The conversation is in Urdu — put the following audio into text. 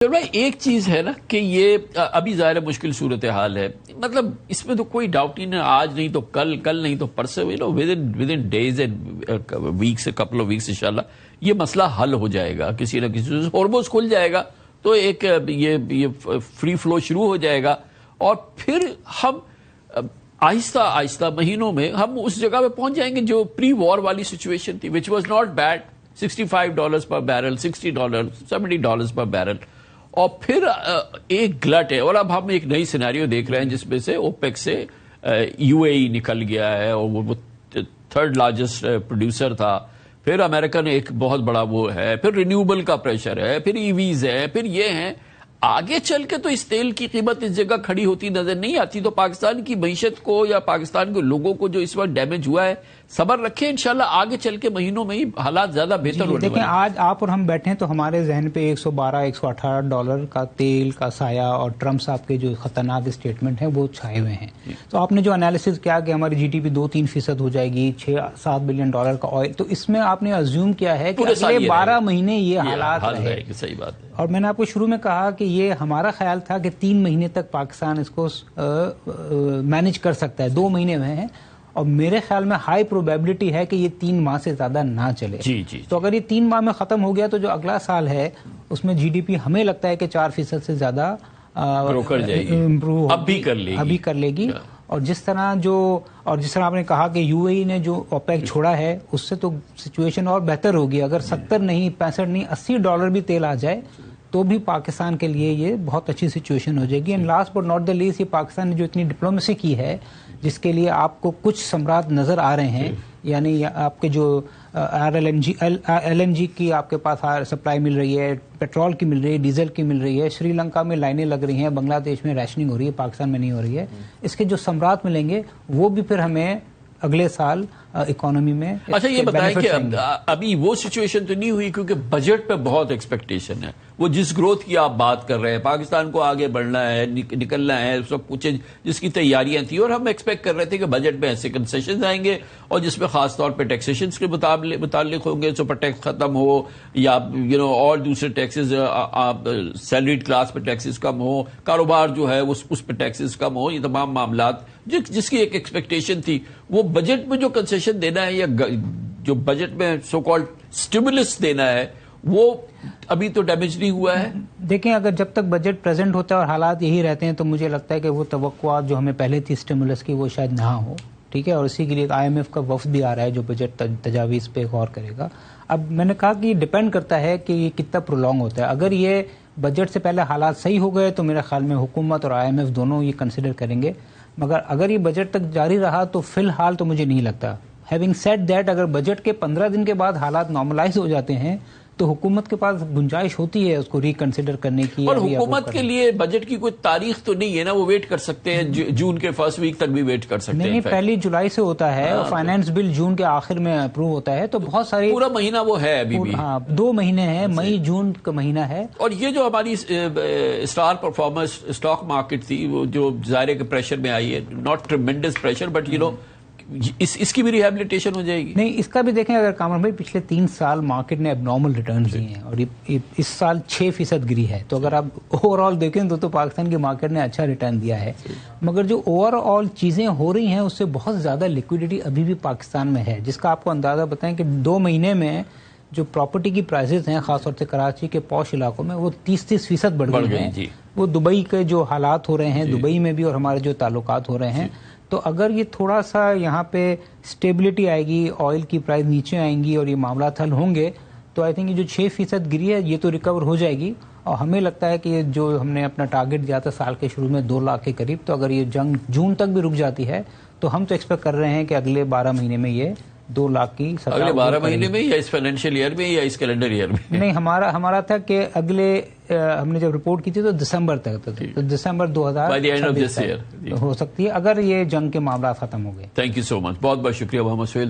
بھائی ایک چیز ہے نا کہ یہ ابھی ظاہر مشکل صورتحال ہے، مطلب اس میں تو کوئی ڈاؤٹ نہیں، آج نہیں تو کل نہیں تو پرسوں، within days and weeks, couple of weeks انشاءاللہ یہ مسئلہ حل ہو جائے گا، کسی نہ کسی ہارموز کھل جائے گا تو ایک یہ فری فلو شروع ہو جائے گا، اور پھر ہم آہستہ آہستہ مہینوں میں ہم اس جگہ پہ پہنچ جائیں گے جو پری وار والی سچویشن تھی، which was not bad, $65 per barrel, $60، $70 per barrel, اور پھر ایک گلٹ ہے، اور اب ہم ایک نئی سینیریو دیکھ رہے ہیں جس میں سے اوپیک سے یو اے ای نکل گیا ہے، اور وہ تھرڈ لارجسٹ پروڈیوسر تھا، پھر امریکہ نے ایک بہت بڑا وہ ہے، پھر رینیوبل کا پریشر ہے، پھر ای ویز ہے، پھر یہ ہیں، آگے چل کے تو اس تیل کی قیمت اس جگہ کھڑی ہوتی نظر نہیں آتی، تو پاکستان کی معیشت کو یا پاکستان کے لوگوں کو جو اس وقت ڈیمیج ہوا ہے، صبر رکھیں، انشاءاللہ آگے چل کے مہینوں میں ہی حالات زیادہ بہتر ہونے والے ہیں۔ دیکھیں آج آپ اور ہم بیٹھے ہیں تو ہمارے ذہن پہ $112-118 کا تیل کا سایہ اور ٹرمپ صاحب کے جو خطرناک اسٹیٹمنٹ ہیں وہ چھائے ہوئے ہیں۔ تو آپ نے جو انالیسز کیا کہ ہماری جی ڈی پی 2-3% ہو جائے گی، $6-7 بلین کا آئل، تو اس میں آپ نے ازیوم کیا ہے کہ اگلے 12 مہینے یہ حالات رہے۔ صحیح بات ہے، اور میں نے آپ کو شروع میں کہا کہ یہ ہمارا خیال تھا کہ 3 مہینے تک پاکستان اس کو مینج کر سکتا ہے، 2 مہینے میں ہیں، اور میرے خیال میں ہائی پروبیبلٹی ہے کہ یہ 3 ماہ سے زیادہ نہ چلے۔ تو اگر یہ 3 ماہ میں ختم ہو گیا تو جو اگلا سال ہے اس میں جی ڈی پی ہمیں لگتا ہے کہ 4% سے زیادہ ابھی کر لے گی، اور جس طرح آپ نے کہا کہ یو اے ای نے جو اوپیک چھوڑا ہے اس سے تو سچویشن اور بہتر ہوگی، اگر 70 نہیں، 65 نہیں، $80 بھی تیل آ جائے تو بھی پاکستان کے لیے یہ بہت اچھی سچویشن ہو جائے گی۔ And last but not the least, یہ پاکستان نے جو اتنی ڈپلومیسی کی ہے جس کے لیے آپ کو کچھ ثمرات نظر آ رہے ہیں، یعنی آپ کے جو ایل این جی کی آپ کے پاس سپلائی مل رہی ہے، پیٹرول کی مل رہی ہے، ڈیزل کی مل رہی ہے، سری لنکا میں لائنیں لگ رہی ہیں، بنگلہ دیش میں ریشننگ ہو رہی ہے، پاکستان میں نہیں ہو رہی ہے، اس کے جو ثمرات ملیں گے وہ بھی پھر ہمیں اگلے سال اکانومی میں۔ اچھا یہ بتائیں کہ ابھی وہ سچویشن تو نہیں ہوئی کیونکہ بجٹ پہ بہت ایکسپیکٹیشن ہے، وہ جس گروتھ کی آپ بات کر رہے ہیں، پاکستان کو آگے بڑھنا ہے، نکلنا ہے، سب کچھ جس کی تیاریاں تھیں، اور ہم ایکسپیکٹ کر رہے تھے کہ بجٹ میں ایسے کنسیشنز آئیں گے، اور جس میں خاص طور پہ ٹیکسیشنز کے متعلق ہوں گے، سپر ٹیکس ختم ہو یا اور دوسرے ٹیکسز، سیلریڈ کلاس پہ ٹیکسز کم ہو، کاروبار جو ہے اس پہ ٹیکسز کم ہو، یہ تمام معاملات جس کی ایک ایکسپیکٹیشن تھی، وہ بجٹ میں جو کنسیشن دینا ہے یا جو بجٹ میں سو کالڈ سٹیمولس دینا ہے وہ ابھی تو ڈیمیج نہیں ہوا ہے۔ دیکھیں اگر جب تک بجٹ پریزنٹ ہوتا ہے اور حالات یہی رہتے ہیں تو مجھے لگتا ہے کہ وہ توقعات جو ہمیں پہلے تھی سٹیمولس کی وہ شاید نہ ہو، ٹھیک ہے، اور اسی کے لیے آئی ایم ایف کا وفد بھی آ رہا ہے جو بجٹ تجاویز پہ غور کرے گا۔ اب میں نے کہا کہ یہ ڈیپینڈ کرتا ہے کہ یہ کتنا پرولونگ ہوتا ہے، اگر یہ بجٹ سے پہلے حالات صحیح ہو گئے تو میرے خیال میں حکومت اور آئی ایم ایف دونوں یہ کنسیڈر کریں گے، مگر اگر یہ بجٹ تک جاری رہا تو فی الحال تو مجھے نہیں لگتا۔ ہیونگ سیڈ دیٹ، اگر بجٹ کے 15 دن کے بعد حالات نارملائز ہو جاتے ہیں تو حکومت کے پاس گنجائش ہوتی ہے اس کو ریکنسیڈر کرنے کی۔ اور حکومت کے لیے بجٹ کی کوئی تاریخ تو نہیں ہے نا، وہ ویٹ کر سکتے ہیں، جون کے فرسٹ ویک تک بھی ویٹ کر سکتے ہیں۔ نہیں، 1 جولائی سے ہوتا ہے، فائنانس بل جون کے آخر میں اپروو ہوتا ہے، تو بہت ساری پورا مہینہ وہ ہے ابھی بھی، 2 مہینے ہیں، مئی جون کا مہینہ ہے۔ اور یہ جو ہماری اسٹار پرفارمنس اسٹاک مارکیٹ تھی وہ جو ظاہر کے پریشر میں آئی ہے، ناٹ ٹریمنڈس پریشر، بٹ اس کی بھی ریہیبلیٹیشن ہو جائے گی۔ نہیں، اس کا بھی دیکھیں، اگر کامر بھائی پچھلے 3 سال مارکیٹ نے اب نارمل ریٹرنز دیے ہیں اور اس سال 6% گری ہے، تو اگر آپ اوور آل دیکھیں تو پاکستان کی مارکیٹ نے اچھا ریٹرن دیا ہے، مگر جو اوور آل چیزیں ہو رہی ہیں اس سے بہت زیادہ لیکوڈیٹی ابھی بھی پاکستان میں ہے، جس کا آپ کو اندازہ بتائیں کہ 2 مہینے میں جو پراپرٹی کی پرائزز ہیں خاص طور سے کراچی کے پوش علاقوں میں وہ 30% بڑھ گئی ہیں۔ وہ دبئی کے جو حالات ہو رہے ہیں، دبئی میں بھی، اور ہمارے جو تعلقات ہو رہے ہیں، تو اگر یہ تھوڑا سا یہاں پہ سٹیبلٹی آئے گی، آئل کی پرائز نیچے آئیں گی اور یہ معاملات حل ہوں گے تو آئی تھنک یہ جو 6% گری ہے یہ تو ریکور ہو جائے گی، اور ہمیں لگتا ہے کہ جو ہم نے اپنا ٹارگٹ دیا تھا سال کے شروع میں 2 لاکھ کے قریب، تو اگر یہ جنگ جون تک بھی رک جاتی ہے تو ہم تو ایکسپیکٹ کر رہے ہیں کہ اگلے 12 مہینے میں یہ 2 لاکھ کی سطح۔ اگلے 12 مہینے میں یا اس فائنینشیل ایئر میں یا اس کیلنڈر ایئر میں؟ نہیں، ہمارا تھا کہ اگلے ہم نے جب رپورٹ کی تھی تو دسمبر تک تھا، تو دسمبر 2026 ہو سکتی ہے اگر یہ جنگ کے معاملات ختم ہو گئے۔ تھینک یو سو مچ، بہت بہت شکریہ محمد سہیل۔